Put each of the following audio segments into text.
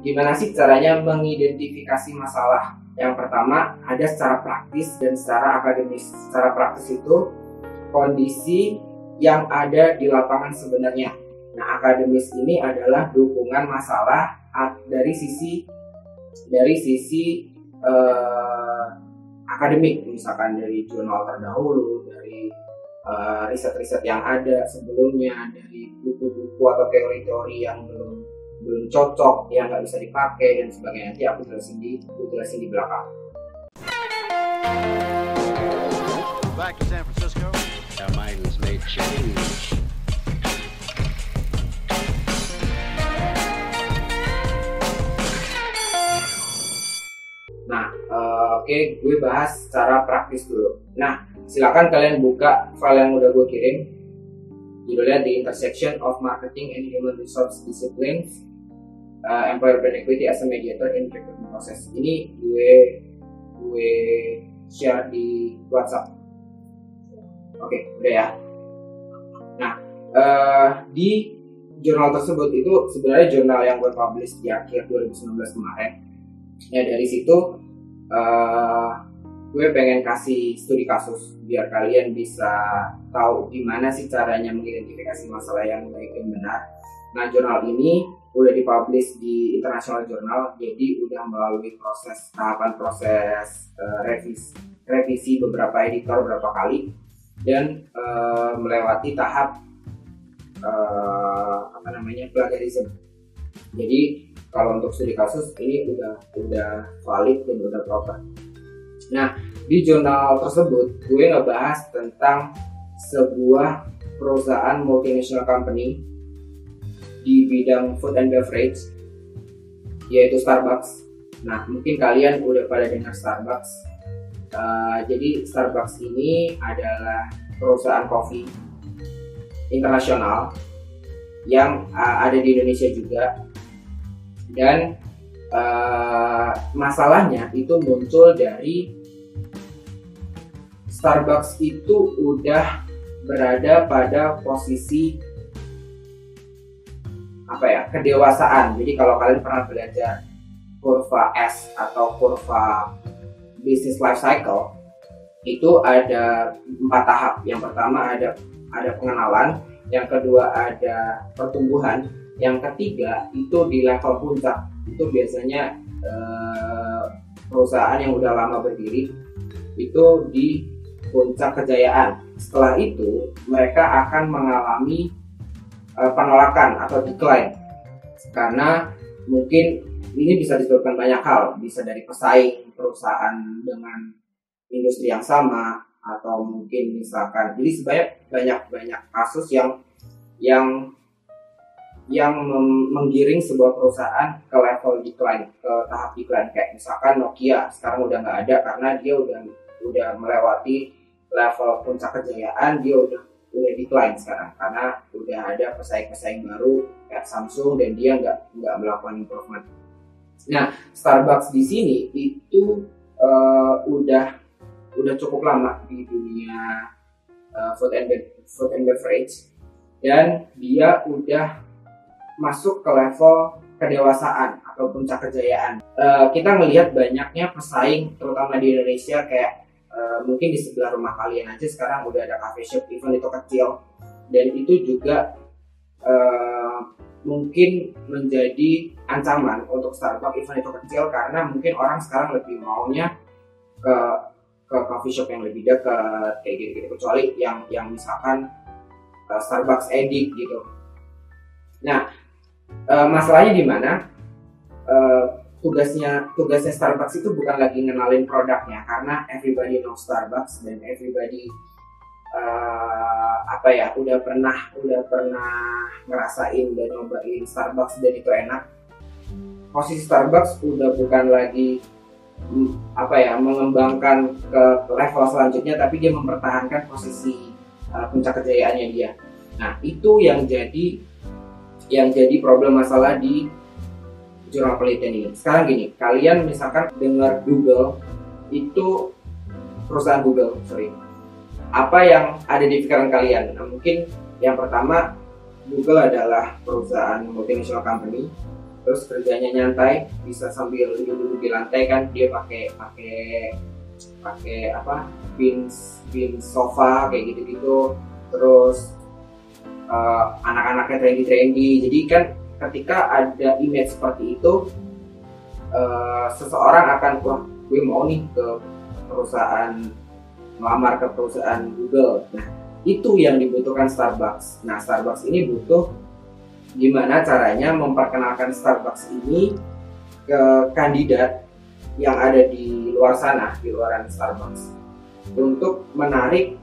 gimana sih caranya mengidentifikasi masalah? Yang pertama ada secara praktis dan secara akademis. Secara praktis itu kondisi yang ada di lapangan sebenarnya. Nah, akademis ini adalah dukungan masalah dari sisi akademik, misalkan dari jurnal terdahulu, dari riset-riset yang ada sebelumnya, dari buku-buku atau teori-teori yang belum cocok, yang nggak bisa dipakai dan sebagainya. Nanti aku jelasin di belakang. Back to San Francisco. Our minds may change. Nah, oke, gue bahas secara praktis dulu. Nah, silakan kalian buka file yang udah gue kirim. Judulnya The Intersection of Marketing and Human Resource Disciplines, Employer Brand Equity as a Mediator in Recruitment Process. Ini gue share di WhatsApp. Oke, udah ya. Nah, di jurnal tersebut itu sebenarnya jurnal yang gue publish di akhir 2019 kemarin. Ya, dari situ gue pengen kasih studi kasus biar kalian bisa tahu gimana sih caranya mengidentifikasi masalah yang baik dan benar. Nah, jurnal ini udah dipublish di international journal, jadi udah melalui tahapan proses revisi beberapa editor beberapa kali dan melewati tahap plagiarism. Jadi kalau untuk studi kasus ini udah valid dan udah proper. Nah, di jurnal tersebut gue ngebahas tentang sebuah perusahaan multinational company di bidang food and beverage, yaitu Starbucks. Nah, mungkin kalian udah pada dengar Starbucks. Jadi Starbucks ini adalah perusahaan kopi internasional yang ada di Indonesia juga. Dan masalahnya itu muncul dari Starbucks itu udah berada pada posisi kedewasaan. Jadi kalau kalian pernah belajar kurva S atau kurva business life cycle, itu ada 4 tahap. Yang pertama ada pengenalan, yang kedua ada pertumbuhan, yang ketiga itu di level puncak. Itu biasanya perusahaan yang udah lama berdiri itu di puncak kejayaan. Setelah itu mereka akan mengalami penolakan atau decline, karena mungkin ini bisa disebabkan banyak hal, bisa dari pesaing perusahaan dengan industri yang sama, atau mungkin misalkan jadi sebanyak banyak kasus yang menggiring sebuah perusahaan ke level decline, ke tahap decline. Kayak misalkan Nokia sekarang udah nggak ada karena dia udah melewati level puncak kejayaan, dia udah decline sekarang karena udah ada pesaing baru kayak Samsung dan dia nggak melakukan improvement. Nah, Starbucks di sini itu udah cukup lama di dunia food and beverage, dan dia udah masuk ke level kedewasaan atau puncak kejayaan. Kita melihat banyaknya pesaing terutama di Indonesia, kayak mungkin di sebelah rumah kalian aja sekarang udah ada cafe shop, even itu kecil, dan itu juga mungkin menjadi ancaman untuk Starbucks, even itu kecil, karena mungkin orang sekarang lebih maunya ke coffee shop yang lebih dekat kayak gitu, kecuali yang misalkan Starbucks Edit gitu. Nah, masalahnya di mana? Tugasnya Starbucks itu bukan lagi ngenalin produknya, karena everybody know Starbucks dan everybody udah pernah ngerasain dan nyobain Starbucks dan itu enak. Posisi Starbucks udah bukan lagi mengembangkan ke level selanjutnya, tapi dia mempertahankan posisi puncak kejayaannya dia. Nah, itu yang jadi problem masalah di jurnal penelitian ini. Sekarang gini, kalian misalkan dengar Google, itu perusahaan Google, apa yang ada di pikiran kalian? Nah, mungkin yang pertama Google adalah perusahaan multinational company, terus kerjanya nyantai, bisa sambil duduk di lantai kan, dia pakai apa, bin sofa kayak gitu-gitu, terus anak-anaknya trendy. Jadi kan ketika ada image seperti itu, seseorang akan, wah gue mau nih ke perusahaan, melamar ke perusahaan Google. Nah itu yang dibutuhkan Starbucks. Nah Starbucks ini butuh gimana caranya memperkenalkan Starbucks ini ke kandidat yang ada di luar sana, di luaran Starbucks, untuk menarik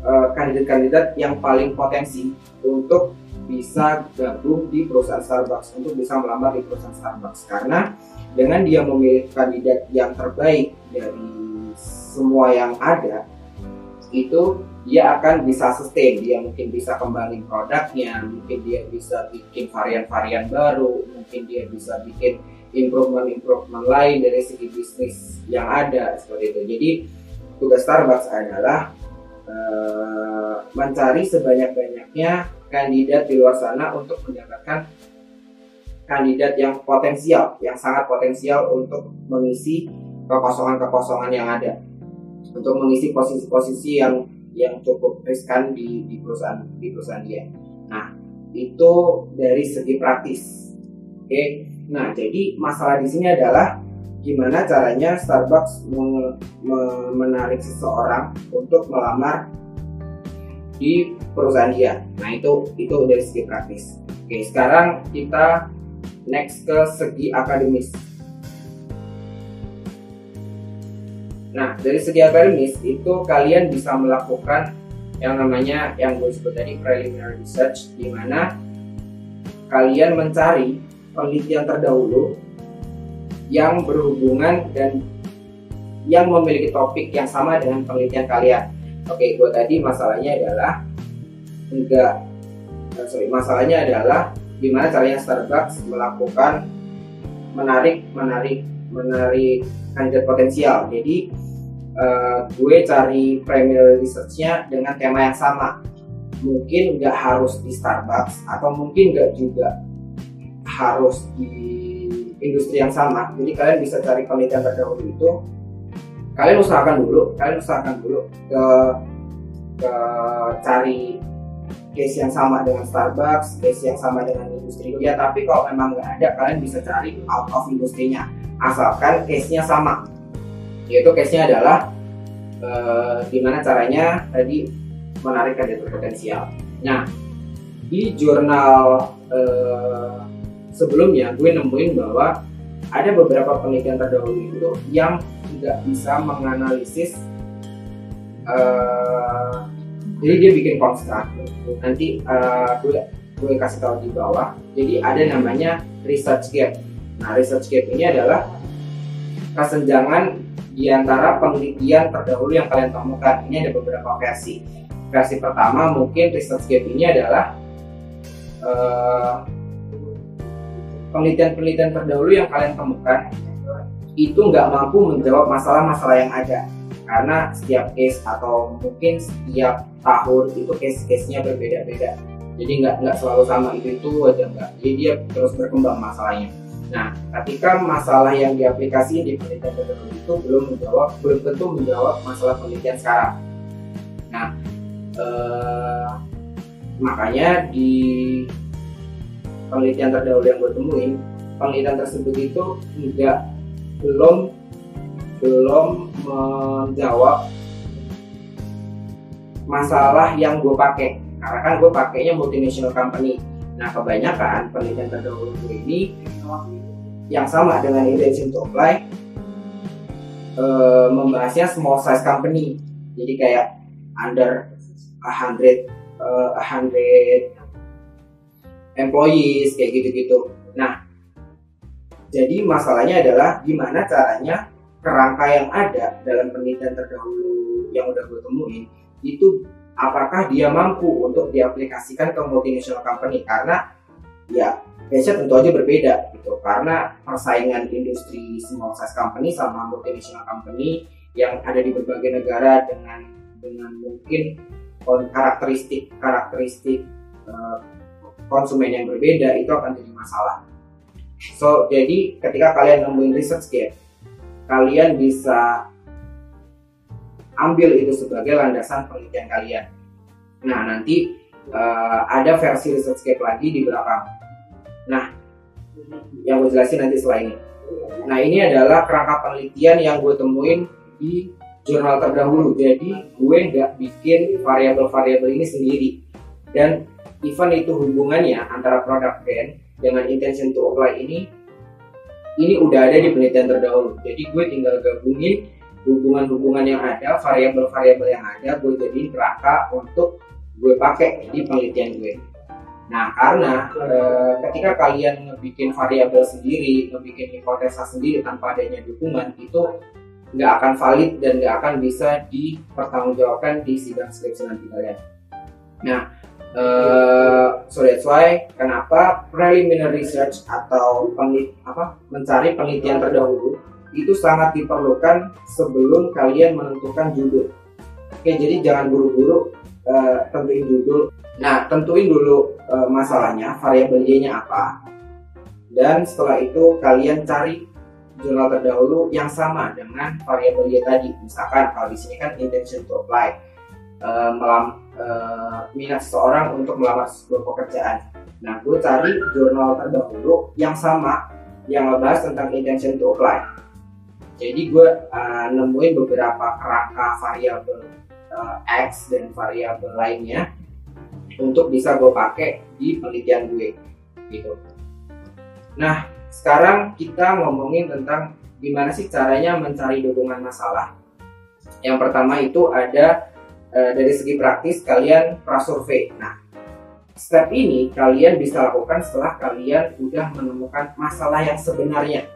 kandidat-kandidat yang paling potensi untuk bisa gabung di perusahaan Starbucks, untuk bisa melamar di perusahaan Starbucks. Karena dengan dia memilih kandidat yang terbaik dari semua yang ada, itu dia akan bisa sustain, dia mungkin bisa kembangin produknya, mungkin dia bisa bikin varian-varian baru, mungkin dia bisa bikin improvement lain dari segi bisnis yang ada, seperti itu. Jadi tugas Starbucks adalah mencari sebanyak-banyaknya kandidat di luar sana untuk mendapatkan kandidat yang potensial, yang sangat potensial untuk mengisi kekosongan-kekosongan yang ada, untuk mengisi posisi-posisi yang cukup riskan di perusahaan dia. Nah itu dari segi praktis. Oke. Nah jadi masalah di sini adalah gimana caranya Starbucks menarik seseorang untuk melamar di perusahaan dia. Nah itu dari segi praktis. Oke, sekarang kita next ke segi akademis. Nah dari segi akademis itu kalian bisa melakukan yang namanya, yang gue sebut tadi, preliminary research, di mana kalian mencari penelitian terdahulu yang berhubungan dan yang memiliki topik yang sama dengan penelitian kalian. Oke, gue tadi masalahnya adalah gimana caranya Starbucks melakukan menarik kandidat potensial. Jadi gue cari primary research-nya dengan tema yang sama. Mungkin nggak harus di Starbucks, atau mungkin nggak juga harus di industri yang sama. Jadi kalian bisa cari penelitian terdahulu itu, kalian usahakan dulu ke cari case yang sama dengan Starbucks, case yang sama dengan industri dia. Tapi kalau memang nggak ada, kalian bisa cari out of industrinya, asalkan case-nya sama. Yaitu case-nya adalah gimana caranya tadi menarik kandidat potensial. Nah di jurnal sebelumnya gue nemuin bahwa ada beberapa penelitian terdahulu itu yang tidak bisa menganalisis, jadi dia bikin konstruk. Nanti gue kasih tahu di bawah. Jadi ada namanya research gap. Nah research gap ini adalah kesenjangan di antara penelitian terdahulu yang kalian temukan. Ini ada beberapa versi. Versi pertama mungkin research gap ini adalah penelitian terdahulu yang kalian temukan itu nggak mampu menjawab masalah-masalah yang ada, karena setiap case atau mungkin setiap tahun itu case-case-nya berbeda-beda. Jadi nggak selalu sama, itu aja nggak. Jadi dia terus berkembang masalahnya. Nah, ketika masalah yang diaplikasi di penelitian terdahulu itu belum tentu menjawab masalah penelitian sekarang. Nah, makanya di penelitian terdahulu yang gue temuin, penelitian tersebut itu belum menjawab masalah yang gue pakai, karena kan gue pakainya multinational company. Nah kebanyakan penelitian terdahulu gue ini yang sama dengan intention to apply membahasnya small size company, jadi kayak under 100 employees kayak gitu-gitu. Nah jadi masalahnya adalah gimana caranya kerangka yang ada dalam penelitian terdahulu yang udah gue temuin itu apakah dia mampu untuk diaplikasikan ke multinational company, karena ya case-nya tentu aja berbeda gitu, karena persaingan industri small size company sama multinational company yang ada di berbagai negara dengan mungkin karakteristik konsumen yang berbeda, itu akan jadi masalah. So, jadi ketika kalian nemuin research gap, kalian bisa ambil itu sebagai landasan penelitian kalian. Nah, nanti ada versi research gap lagi di belakang. Nah, yang gue jelasin nanti setelah ini. Nah, ini adalah kerangka penelitian yang gue temuin di jurnal terdahulu. Jadi gue nggak bikin variabel-variabel ini sendiri. Dan even itu hubungannya antara product brand dengan intention to apply ini udah ada di penelitian terdahulu. Jadi gue tinggal gabungin hubungan-hubungan yang ada, variabel-variabel yang ada, gue jadiin kerangka untuk gue pakai di penelitian gue. Nah, karena ketika kalian ngebikin variabel sendiri, ngebikin hipotesa sendiri tanpa adanya dukungan, itu nggak akan valid dan nggak akan bisa dipertanggungjawabkan di sidang skripsi nanti kalian. Nah, so that's why kenapa preliminary research atau mencari penelitian terdahulu itu sangat diperlukan sebelum kalian menentukan judul. Oke, jadi jangan buru-buru tentuin judul. Nah, tentuin dulu masalahnya, variabel Y-nya apa, dan setelah itu kalian cari jurnal terdahulu yang sama dengan variabel Y tadi. Misalkan kalau di sini kan intention to apply, minat seseorang untuk melamar sebuah pekerjaan. Nah, gue cari jurnal terdahulu yang sama, yang ngebahas tentang intention to apply. Jadi gue nemuin beberapa kerangka variabel X dan variabel lainnya untuk bisa gue pakai di penelitian gue, gitu. Nah, sekarang kita ngomongin tentang gimana sih caranya mencari dukungan masalah. Yang pertama itu ada dari segi praktis, kalian prasurvei. Nah, step ini kalian bisa lakukan setelah kalian udah menemukan masalah yang sebenarnya.